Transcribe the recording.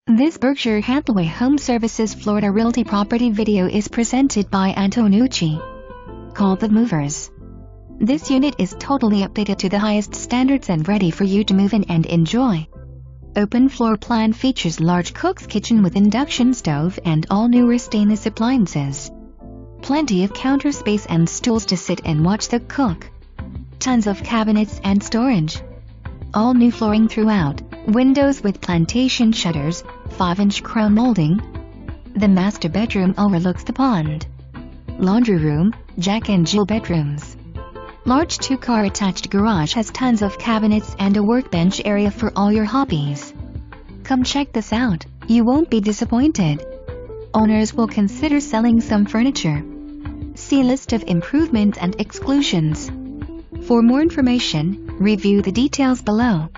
This Berkshire Hathaway HomeServices Florida Realty property video is presented by Antonucci. Call the movers. This unit is totally updated to the highest standards and ready for you to move in and enjoy. Open floor plan features large cook's kitchen with induction stove and all newer stainless appliances. Plenty of counter space and stools to sit and watch the cook. Tons of cabinets and storage. All new flooring throughout, windows with plantation shutters, 5-inch chrome molding. The master bedroom overlooks the pond. Laundry room, Jack and Jill bedrooms. Large 2-car attached garage has tons of cabinets and a workbench area for all your hobbies. Come check this out, you won't be disappointed. Owners will consider selling some furniture. See list of improvements and exclusions. For more information, review the details below.